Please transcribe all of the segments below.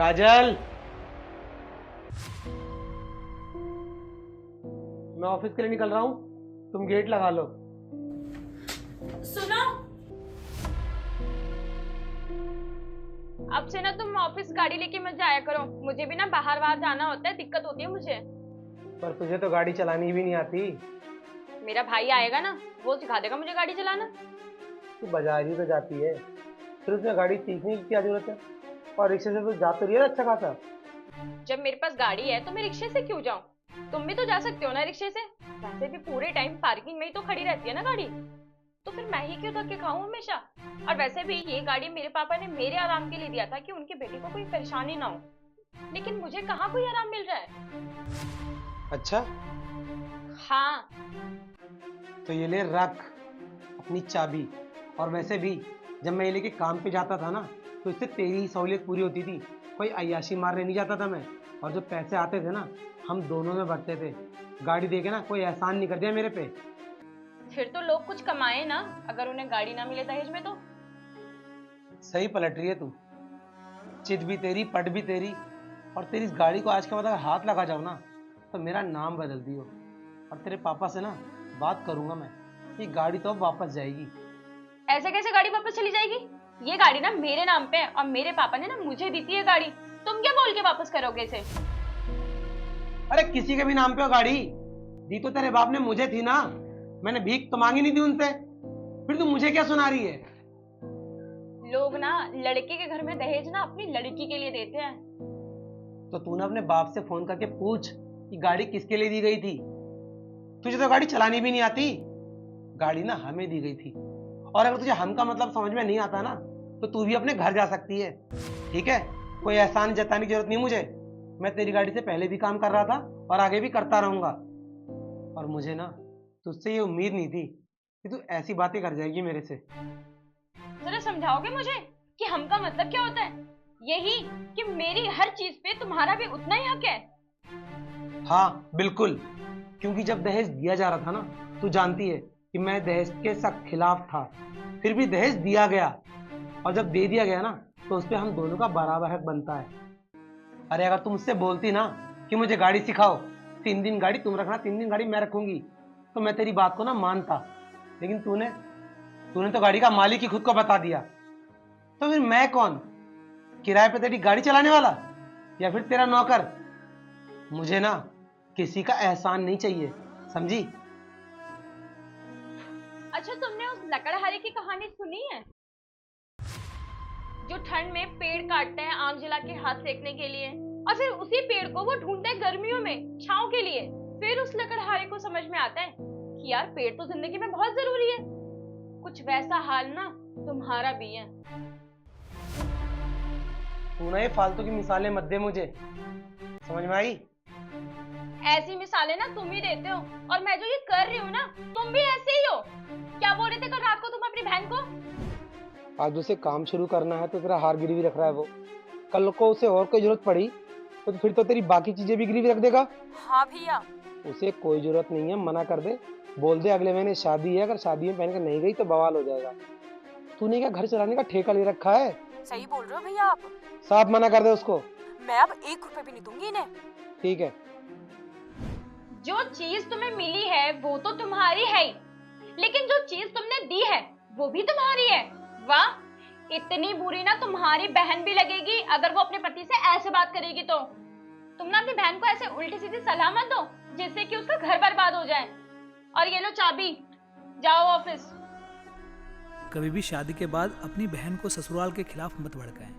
काजल, मैं ऑफिस के लिए निकल रहा हूँ, तुम गेट लगा लो। सुनो, अब से ना तुम ऑफिस गाड़ी लेके मत जाया करो। मुझे भी ना बाहर बाहर जाना होता है, दिक्कत होती है मुझे। पर तुझे तो गाड़ी चलानी भी नहीं आती। मेरा भाई आएगा ना, वो सिखा देगा मुझे गाड़ी चलाना। तू बाजार ही तो जाती है, फिर उसमें गाड़ी सीखने की क्या जरूरत है? और रिक्शे से तो जा तो रही है अच्छा खासा। जब मेरे पास गाड़ी है तो मैं रिक्शे से क्यों जाऊं? तुम भी तो जा सकते हो ना रिक्शे से। वैसे भी पूरे टाइम पार्किंग में ही तो खड़ी रहती है ना गाड़ी, तो फिर मैं ही क्यों धक्के खाऊं हमेशा। और वैसे भी ये गाड़ी मेरे पापा ने मेरे आराम के लिए दिया था कि उनकी बेटी को कोई परेशानी ना हो, लेकिन मुझे कहाँ कोई आराम मिल रहा है। अच्छा, हाँ, तो ये ले रख अपनी चाबी। और वैसे भी जब मैं ये लेके काम पे जाता था ना, तो इससे तेरी ही सहूलियत पूरी होती थी। कोई अय्याशी मारने नहीं जाता था मैं। और जो पैसे आते थे ना, हम दोनों में बंटते थे। गाड़ी देके ना कोई एहसान नहीं कर दिया मेरे पे। फिर तो लोग कुछ कमाए ना, अगर उन्हें गाड़ी ना मिले दहेज में तो। सही पलट रही है तू। चित भी तेरी, पट भी तेरी। और तेरी इस गाड़ी को आज के बाद अगर हाथ लगा जाओ ना, तो मेरा नाम बदल दियो। और तेरे पापा से ना बात करूंगा मैं कि गाड़ी तो अब वापस जाएगी। ऐसे कैसे गाड़ी वापस चली जाएगी? ये गाड़ी ना मेरे नाम पे है और मेरे पापा ने ना मुझे दी थी ये गाड़ी। तुम क्या बोल के वापस करोगे इसे? अरे किसी के भी नाम पे हो गाड़ी, दी तो तेरे बाप ने मुझे थी ना। मैंने भीख तो मांगी नहीं थी उनसे। फिर तू मुझे क्या सुना रही है? लोग ना लड़के के घर में दहेज ना अपनी लड़की के लिए देते हैं। तो तूने अपने बाप से फोन करके पूछ कि गाड़ी किसके लिए दी गई थी। तुझे तो गाड़ी चलानी भी नहीं आती। गाड़ी ना हमें दी गई थी। और अगर तुझे हम का मतलब समझ में नहीं आता ना, तो तू भी अपने घर जा सकती है। ठीक है, कोई एहसान जताने की जरूरत नहीं मुझे। मैं तेरी गाड़ी से पहले भी काम कर रहा था और आगे भी करता रहूंगा। और मुझे ना तुझसे ये उम्मीद नहीं थी कि तू ऐसी बातें कर जाएगी मेरे से। जरा समझाओगे मुझे कि हम का मतलब क्या होता है? यही कि मेरी हर चीज पे तुम्हारा भी उतना ही हक है। हाँ बिल्कुल, क्योंकि जब दहेज दिया जा रहा था ना, तू जानती है कि मैं दहेज के सख्त खिलाफ था। फिर भी दहेज दिया गया, और जब दे दिया गया ना, तो उस पर हम दोनों का बराबर हक बनता है। अरे अगर तुम मुझसे बोलती ना कि मुझे गाड़ी सिखाओ, 3 दिन गाड़ी तुम रखना, 3 दिन गाड़ी मैं रखूंगी, तो मैं तेरी बात को ना मानता। लेकिन तूने तूने तो गाड़ी का मालिक ही खुद को बता दिया। तो फिर मैं कौन? किराए पे तेरी गाड़ी चलाने वाला, या फिर तेरा नौकर? मुझे ना किसी का एहसान नहीं चाहिए, समझी? अच्छा, तुमने उस लकड़हारे की कहानी सुनी है जो ठंड में पेड़ काटते हैं आग जला के हाथ सेकने के लिए, और फिर उसी पेड़ को वो ढूंढते हैं गर्मियों में छांव के लिए। फिर उस लकड़हारे को समझ में आता है कि यार पेड़ तो जिंदगी में बहुत जरूरी है। कुछ वैसा हाल ना तुम्हारा भी है। तू ना ये फालतू की मिसालें मत दे मुझे, समझ में आई? ऐसी मिसालें ना तुम ही देते हो, और मैं जो ये कर रही हूँ ना, तुम भी ऐसे ही हो। क्या बोल रहे थे कल रात को तुम अपनी बहन को? आज उसे काम शुरू करना है तो तेरा हार गिरवी रख रहा है वो। कल को उसे और कोई जरूरत पड़ी तो फिर तो तेरी बाकी चीजें भी गिरवी रख देगा। हाँ भैया। उसे कोई जरूरत नहीं है, मना कर दे। बोल दे अगले महीने शादी है, अगर शादी में पहन कर नहीं गई तो बवाल हो जाएगा। तूने क्या घर चलाने का ठेका ले रखा है? सही बोल रहे हो भैया आप। साफ मना कर दे उसको। मैं अब 1 रुपए भी नहीं दूंगी इन्हें। ठीक है। जो चीज तुम्हें मिली है वो तो तुम्हारी है ही, लेकिन जो चीज तुमने दी है वो भी तुम्हारी है। वाह, इतनी बुरी ना तुम्हारी बहन भी लगेगी अगर वो अपने पति से ऐसे बात करेगी तो। तुम ना अपनी बहन को ऐसे उल्टी सीधी सलाह मत दो जिससे कि उसका घर बर्बाद हो जाए। और ये लो चाबी, जाओ ऑफिस। कभी भी शादी के बाद अपनी बहन को ससुराल के खिलाफ मत भड़काएं,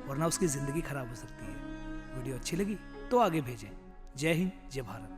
वरना उसकी जिंदगी खराब हो सकती है। वीडियो अच्छी लगी तो आगे भेजें। जय हिंद, जय भारत।